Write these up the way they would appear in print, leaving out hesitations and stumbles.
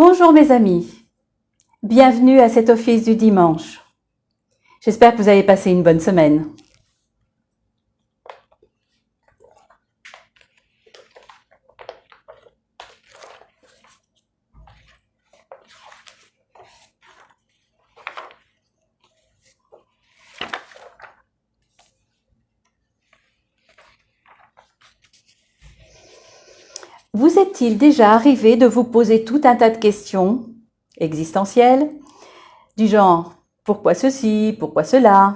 Bonjour mes amis, bienvenue à cet office du dimanche. J'espère que vous avez passé une bonne semaine. Vous est-il déjà arrivé de vous poser tout un tas de questions existentielles, du genre « pourquoi ceci, pourquoi cela ?»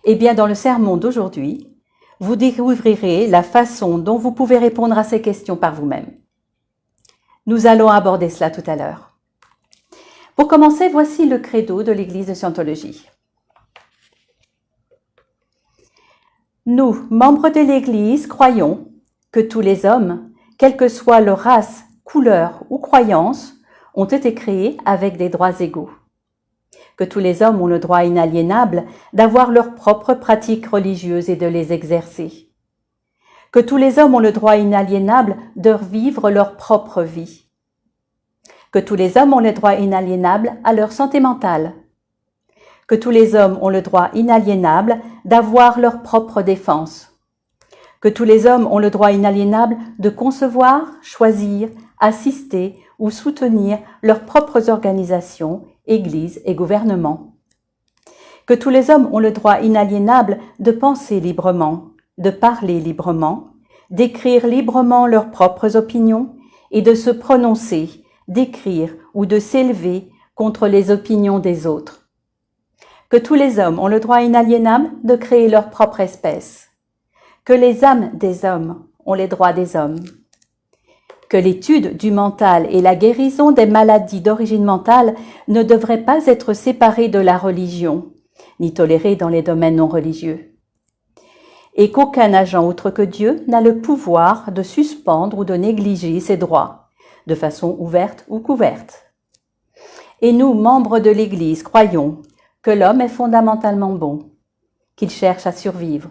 Eh bien, dans le sermon d'aujourd'hui, vous découvrirez la façon dont vous pouvez répondre à ces questions par vous-même. Nous allons aborder cela tout à l'heure. Pour commencer, voici le credo de l'Église de Scientologie. Nous, membres de l'Église, croyons que tous les hommes, quelle que soit leur race, couleur ou croyance, ont été créés avec des droits égaux. Que tous les hommes ont le droit inaliénable d'avoir leurs propres pratiques religieuses et de les exercer. Que tous les hommes ont le droit inaliénable de vivre leur propre vie. Que tous les hommes ont le droit inaliénable à leur santé mentale. Que tous les hommes ont le droit inaliénable d'avoir leur propre défense. Que tous les hommes ont le droit inaliénable de concevoir, choisir, assister ou soutenir leurs propres organisations, églises et gouvernements. Que tous les hommes ont le droit inaliénable de penser librement, de parler librement, d'écrire librement leurs propres opinions et de se prononcer, d'écrire ou de s'élever contre les opinions des autres. Que tous les hommes ont le droit inaliénable de créer leur propre espèce. Que les âmes des hommes ont les droits des hommes. Que l'étude du mental et la guérison des maladies d'origine mentale ne devraient pas être séparées de la religion, ni tolérées dans les domaines non religieux. Et qu'aucun agent autre que Dieu n'a le pouvoir de suspendre ou de négliger ses droits, de façon ouverte ou couverte. Et nous, membres de l'Église, croyons que l'homme est fondamentalement bon, qu'il cherche à survivre,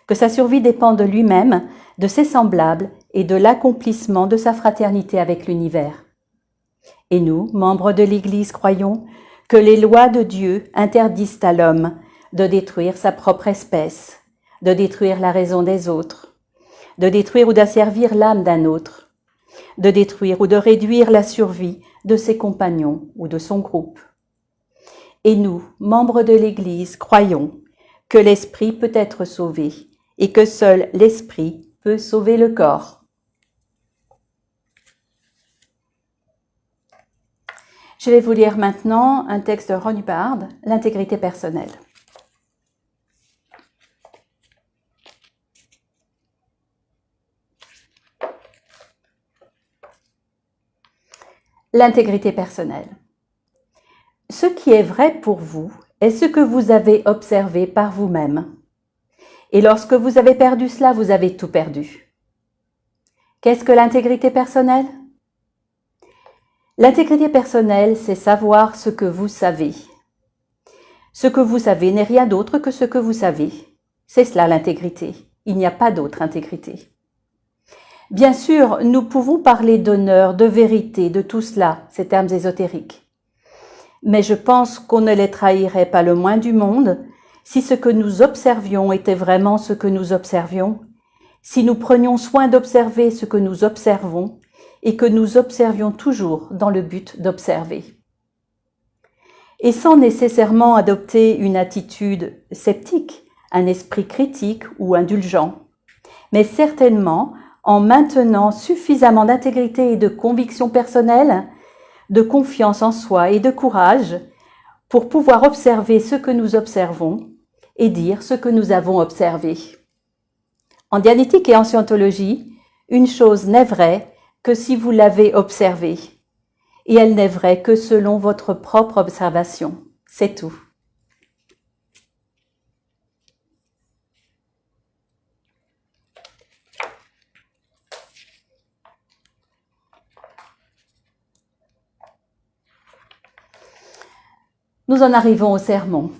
que sa survie dépend de lui-même, de ses semblables et de l'accomplissement de sa fraternité avec l'univers. Et nous, membres de l'Église, croyons que les lois de Dieu interdisent à l'homme de détruire sa propre espèce, de détruire la raison des autres, de détruire ou d'asservir l'âme d'un autre, de détruire ou de réduire la survie de ses compagnons ou de son groupe. Et nous, membres de l'Église, croyons que l'esprit peut être sauvé et que seul l'esprit peut sauver le corps. Je vais vous lire maintenant un texte de Ron Hubbard, l'intégrité personnelle. L'intégrité personnelle. Ce qui est vrai pour vous est ce que vous avez observé par vous-même. Et lorsque vous avez perdu cela, vous avez tout perdu. Qu'est-ce que l'intégrité personnelle? L'intégrité personnelle, c'est savoir ce que vous savez. Ce que vous savez n'est rien d'autre que ce que vous savez. C'est cela l'intégrité. Il n'y a pas d'autre intégrité. Bien sûr, nous pouvons parler d'honneur, de vérité, de tout cela, ces termes ésotériques. Mais je pense qu'on ne les trahirait pas le moins du monde si ce que nous observions était vraiment ce que nous observions, si nous prenions soin d'observer ce que nous observons et que nous observions toujours dans le but d'observer. Et sans nécessairement adopter une attitude sceptique, un esprit critique ou indulgent, mais certainement en maintenant suffisamment d'intégrité et de conviction personnelle, de confiance en soi et de courage pour pouvoir observer ce que nous observons et dire ce que nous avons observé. En dianétique et en scientologie, une chose n'est vraie que si vous l'avez observée, et elle n'est vraie que selon votre propre observation. C'est tout. Nous en arrivons au sermon.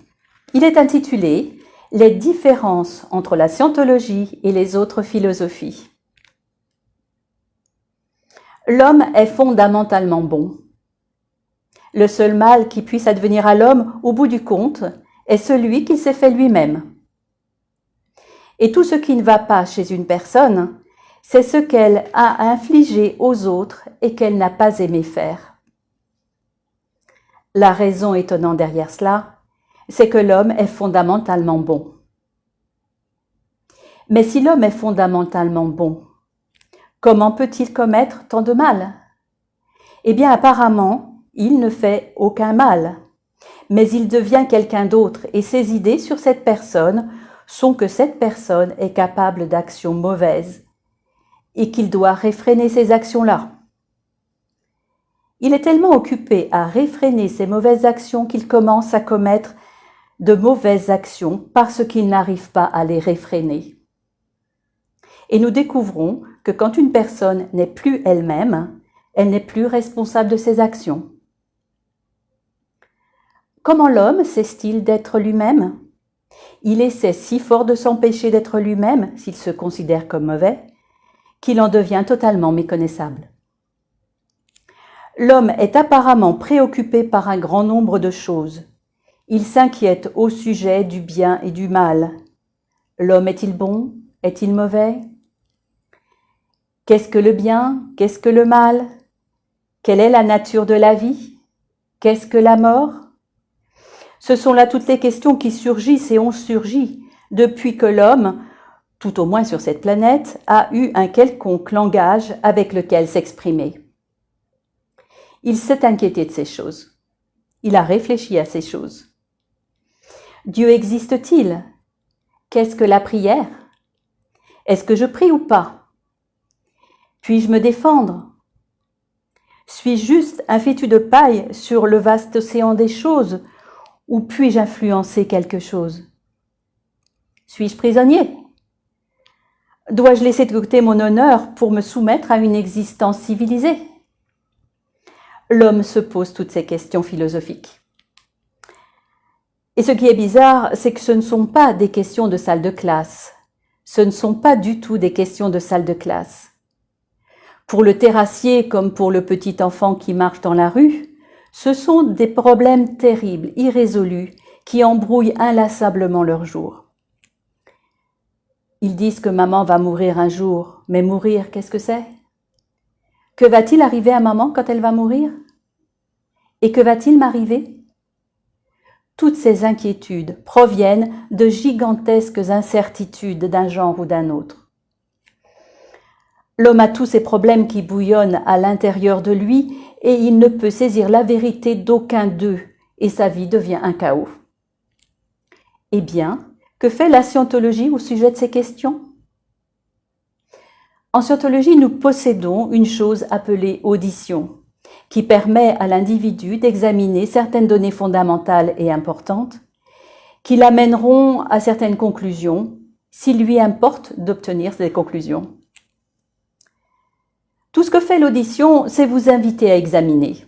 Il est intitulé « Les différences entre la scientologie et les autres philosophies ». L'homme est fondamentalement bon. Le seul mal qui puisse advenir à l'homme au bout du compte est celui qu'il s'est fait lui-même. Et tout ce qui ne va pas chez une personne, c'est ce qu'elle a infligé aux autres et qu'elle n'a pas aimé faire. La raison étonnante derrière cela, c'est que l'homme est fondamentalement bon. Mais si l'homme est fondamentalement bon, comment peut-il commettre tant de mal? Eh bien, apparemment, il ne fait aucun mal, mais il devient quelqu'un d'autre et ses idées sur cette personne sont que cette personne est capable d'actions mauvaises et qu'il doit réfréner ces actions-là. Il est tellement occupé à réfréner ces mauvaises actions qu'il commence à commettre de mauvaises actions parce qu'il n'arrive pas à les réfréner. Et nous découvrons que quand une personne n'est plus elle-même, elle n'est plus responsable de ses actions. Comment l'homme cesse-t-il d'être lui-même? Il essaie si fort de s'empêcher d'être lui-même, s'il se considère comme mauvais, qu'il en devient totalement méconnaissable. L'homme est apparemment préoccupé par un grand nombre de choses. Il s'inquiète au sujet du bien et du mal. L'homme est-il bon? Est-il mauvais? Qu'est-ce que le bien? Qu'est-ce que le mal? Quelle est la nature de la vie? Qu'est-ce que la mort? Ce sont là toutes les questions qui surgissent et ont surgi depuis que l'homme, tout au moins sur cette planète, a eu un quelconque langage avec lequel s'exprimer. Il s'est inquiété de ces choses. Il a réfléchi à ces choses. Dieu existe-t-il? Qu'est-ce que la prière? Est-ce que je prie ou pas? Puis-je me défendre? Suis-je juste un fétu de paille sur le vaste océan des choses, ou puis-je influencer quelque chose? Suis-je prisonnier? Dois-je laisser de côté mon honneur pour me soumettre à une existence civilisée? L'homme se pose toutes ces questions philosophiques. Et ce qui est bizarre, c'est que ce ne sont pas des questions de salle de classe. Ce ne sont pas du tout des questions de salle de classe. Pour le terrassier comme pour le petit enfant qui marche dans la rue, ce sont des problèmes terribles, irrésolus, qui embrouillent inlassablement leur jour. Ils disent que maman va mourir un jour, mais mourir, qu'est-ce que c'est? Que va-t-il arriver à maman quand elle va mourir? Et que va-t-il m'arriver? Toutes ces inquiétudes proviennent de gigantesques incertitudes d'un genre ou d'un autre. L'homme a tous ces problèmes qui bouillonnent à l'intérieur de lui et il ne peut saisir la vérité d'aucun d'eux et sa vie devient un chaos. Eh bien, que fait la scientologie au sujet de ces questions? En scientologie, nous possédons une chose appelée audition, qui permet à l'individu d'examiner certaines données fondamentales et importantes qui l'amèneront à certaines conclusions, s'il lui importe d'obtenir ces conclusions. Tout ce que fait l'audition, c'est vous inviter à examiner.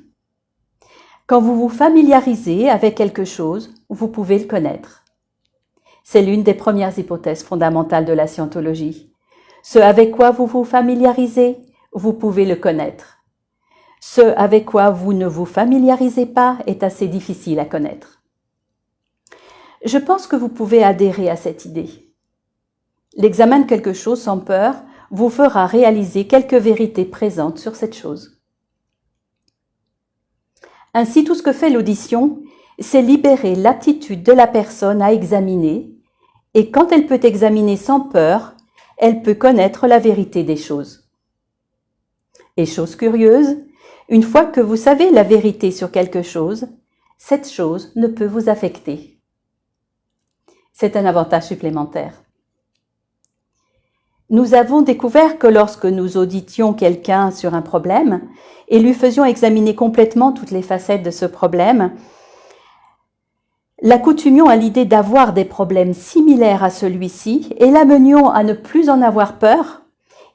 Quand vous vous familiarisez avec quelque chose, vous pouvez le connaître. C'est l'une des premières hypothèses fondamentales de la scientologie. Ce avec quoi vous vous familiarisez, vous pouvez le connaître. Ce avec quoi vous ne vous familiarisez pas est assez difficile à connaître. Je pense que vous pouvez adhérer à cette idée. L'examen de quelque chose sans peur vous fera réaliser quelques vérités présentes sur cette chose. Ainsi, tout ce que fait l'audition, c'est libérer l'aptitude de la personne à examiner, et quand elle peut examiner sans peur, elle peut connaître la vérité des choses. Et chose curieuse, une fois que vous savez la vérité sur quelque chose, cette chose ne peut vous affecter. C'est un avantage supplémentaire. Nous avons découvert que lorsque nous auditions quelqu'un sur un problème et lui faisions examiner complètement toutes les facettes de ce problème, l'accoutumions à l'idée d'avoir des problèmes similaires à celui-ci et l'amenions à ne plus en avoir peur,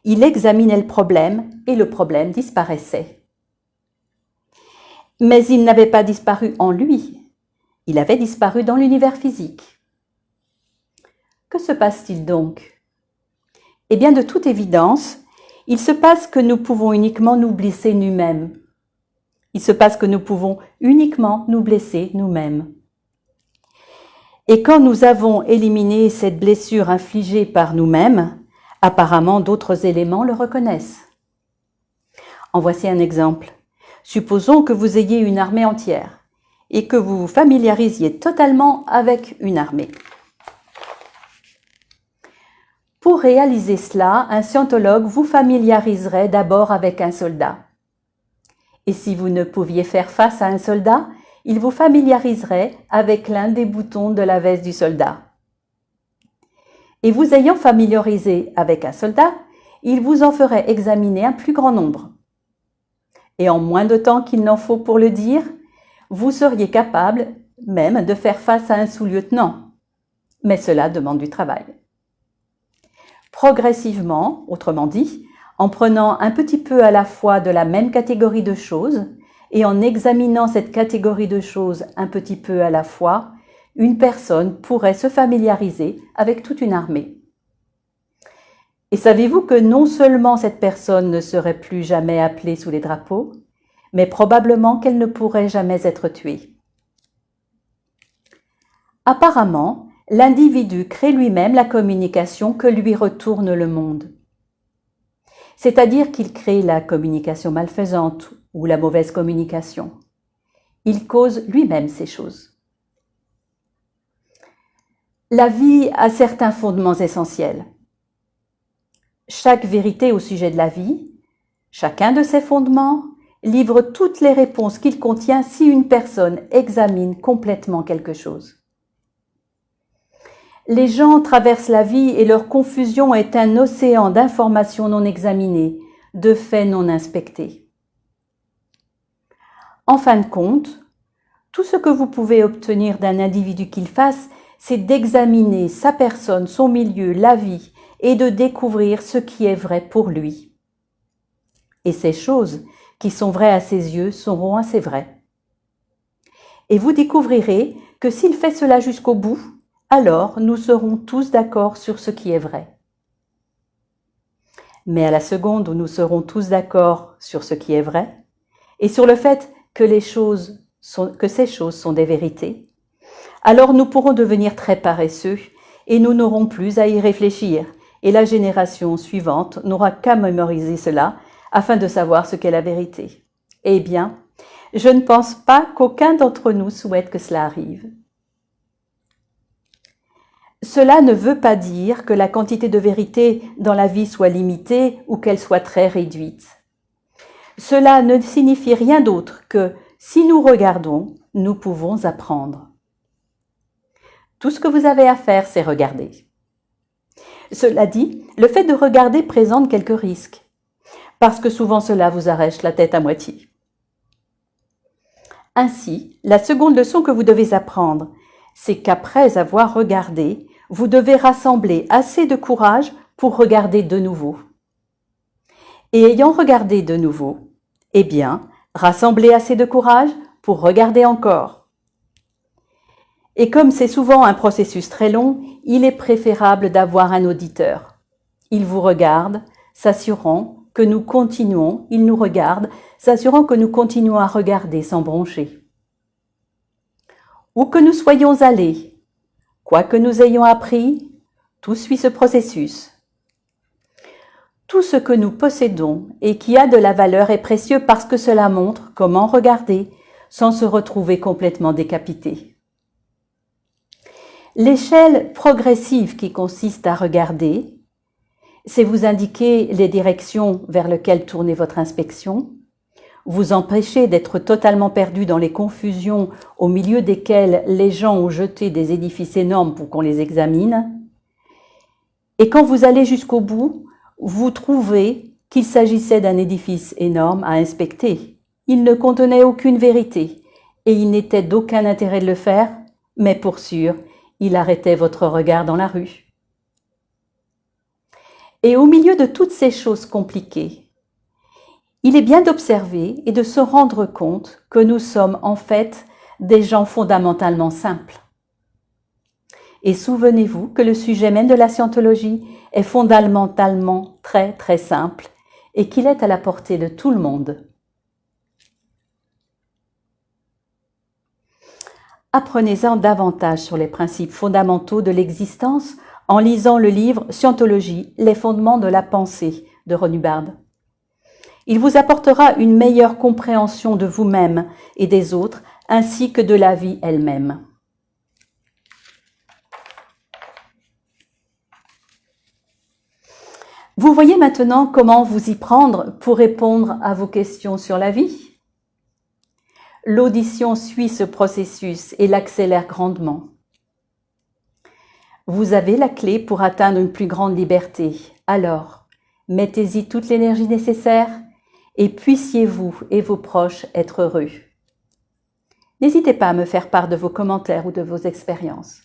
il examinait le problème et le problème disparaissait. Mais il n'avait pas disparu en lui, il avait disparu dans l'univers physique. Que se passe-t-il donc ? Eh bien, de toute évidence, il se passe que nous pouvons uniquement nous blesser nous-mêmes. Il se passe que nous pouvons uniquement nous blesser nous-mêmes. Et quand nous avons éliminé cette blessure infligée par nous-mêmes, apparemment d'autres éléments le reconnaissent. En voici un exemple. Supposons que vous ayez une armée entière et que vous vous familiarisiez totalement avec une armée. Pour réaliser cela, un scientologue vous familiariserait d'abord avec un soldat. Et si vous ne pouviez faire face à un soldat, il vous familiariserait avec l'un des boutons de la veste du soldat. Et vous ayant familiarisé avec un soldat, il vous en ferait examiner un plus grand nombre. Et en moins de temps qu'il n'en faut pour le dire, vous seriez capable même de faire face à un sous-lieutenant. Mais cela demande du travail. Progressivement, autrement dit, en prenant un petit peu à la fois de la même catégorie de choses et en examinant cette catégorie de choses un petit peu à la fois, une personne pourrait se familiariser avec toute une armée. Et savez-vous que non seulement cette personne ne serait plus jamais appelée sous les drapeaux, mais probablement qu'elle ne pourrait jamais être tuée. Apparemment, l'individu crée lui-même la communication que lui retourne le monde. C'est-à-dire qu'il crée la communication malfaisante ou la mauvaise communication. Il cause lui-même ces choses. La vie a certains fondements essentiels. Chaque vérité au sujet de la vie, chacun de ces fondements, livre toutes les réponses qu'il contient si une personne examine complètement quelque chose. Les gens traversent la vie et leur confusion est un océan d'informations non examinées, de faits non inspectés. En fin de compte, tout ce que vous pouvez obtenir d'un individu qu'il fasse, c'est d'examiner sa personne, son milieu, la vie, et de découvrir ce qui est vrai pour lui. Et ces choses qui sont vraies à ses yeux seront assez vraies. Et vous découvrirez que s'il fait cela jusqu'au bout, alors nous serons tous d'accord sur ce qui est vrai. Mais à la seconde où nous serons tous d'accord sur ce qui est vrai, et sur le fait que ces choses sont des vérités, alors nous pourrons devenir très paresseux et nous n'aurons plus à y réfléchir, et la génération suivante n'aura qu'à mémoriser cela afin de savoir ce qu'est la vérité. Eh bien, je ne pense pas qu'aucun d'entre nous souhaite que cela arrive. Cela ne veut pas dire que la quantité de vérité dans la vie soit limitée ou qu'elle soit très réduite. Cela ne signifie rien d'autre que si nous regardons, nous pouvons apprendre. Tout ce que vous avez à faire, c'est regarder. Cela dit, le fait de regarder présente quelques risques, parce que souvent cela vous arrache la tête à moitié. Ainsi, la seconde leçon que vous devez apprendre, c'est qu'après avoir regardé, vous devez rassembler assez de courage pour regarder de nouveau. Et ayant regardé de nouveau, eh bien, rassembler assez de courage pour regarder encore. Et comme c'est souvent un processus très long, il est préférable d'avoir un auditeur. Il vous regarde, s'assurant que nous continuons, il nous regarde, s'assurant que nous continuons à regarder sans broncher. Où que nous soyons allés, quoi que nous ayons appris, tout suit ce processus. Tout ce que nous possédons et qui a de la valeur est précieux parce que cela montre comment regarder sans se retrouver complètement décapité. L'échelle progressive qui consiste à regarder, c'est vous indiquer les directions vers lesquelles tourner votre inspection, vous empêcher d'être totalement perdu dans les confusions au milieu desquelles les gens ont jeté des édifices énormes pour qu'on les examine. Et quand vous allez jusqu'au bout, vous trouvez qu'il s'agissait d'un édifice énorme à inspecter. Il ne contenait aucune vérité et il n'était d'aucun intérêt de le faire, mais pour sûr, il arrêtait votre regard dans la rue. Et au milieu de toutes ces choses compliquées, il est bien d'observer et de se rendre compte que nous sommes en fait des gens fondamentalement simples. Et souvenez-vous que le sujet même de la scientologie est fondamentalement très très simple et qu'il est à la portée de tout le monde. Apprenez-en davantage sur les principes fondamentaux de l'existence en lisant le livre Scientologie, les fondements de la pensée de Ron Hubbard. Il vous apportera une meilleure compréhension de vous-même et des autres, ainsi que de la vie elle-même. Vous voyez maintenant comment vous y prendre pour répondre à vos questions sur la vie? L'audition suit ce processus et l'accélère grandement. Vous avez la clé pour atteindre une plus grande liberté. Alors, mettez-y toute l'énergie nécessaire et puissiez-vous et vos proches être heureux. N'hésitez pas à me faire part de vos commentaires ou de vos expériences.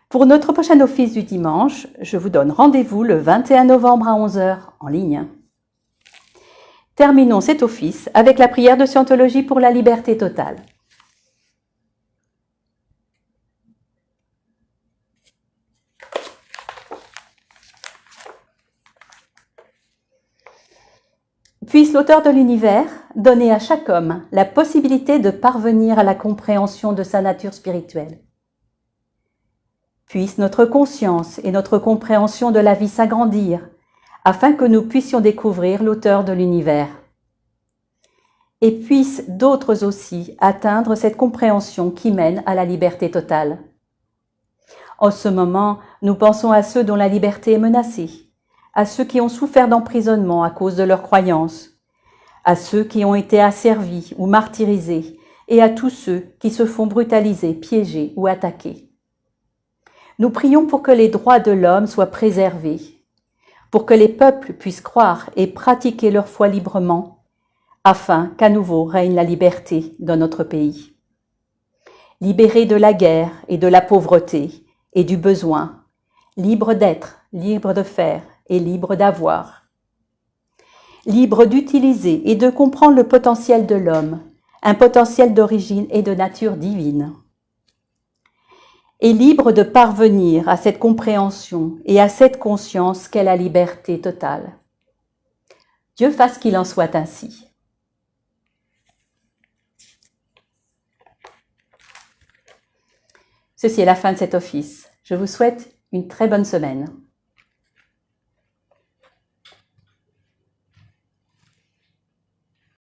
Pour notre prochain office du dimanche, je vous donne rendez-vous le 21 novembre à 11 h en ligne. Terminons cet office avec la prière de Scientologie pour la liberté totale. Puisse l'auteur de l'univers donner à chaque homme la possibilité de parvenir à la compréhension de sa nature spirituelle. Puisse notre conscience et notre compréhension de la vie s'agrandir, afin que nous puissions découvrir l'auteur de l'univers. Et puissent d'autres aussi atteindre cette compréhension qui mène à la liberté totale. En ce moment, nous pensons à ceux dont la liberté est menacée, à ceux qui ont souffert d'emprisonnement à cause de leurs croyances, à ceux qui ont été asservis ou martyrisés, et à tous ceux qui se font brutaliser, piéger ou attaquer. Nous prions pour que les droits de l'homme soient préservés, pour que les peuples puissent croire et pratiquer leur foi librement, afin qu'à nouveau règne la liberté dans notre pays. Libérés de la guerre et de la pauvreté et du besoin, libres d'être, libres de faire et libres d'avoir. Libres d'utiliser et de comprendre le potentiel de l'homme, un potentiel d'origine et de nature divine. Et libre de parvenir à cette compréhension et à cette conscience qu'est la liberté totale. Dieu fasse qu'il en soit ainsi. Ceci est la fin de cet office. Je vous souhaite une très bonne semaine.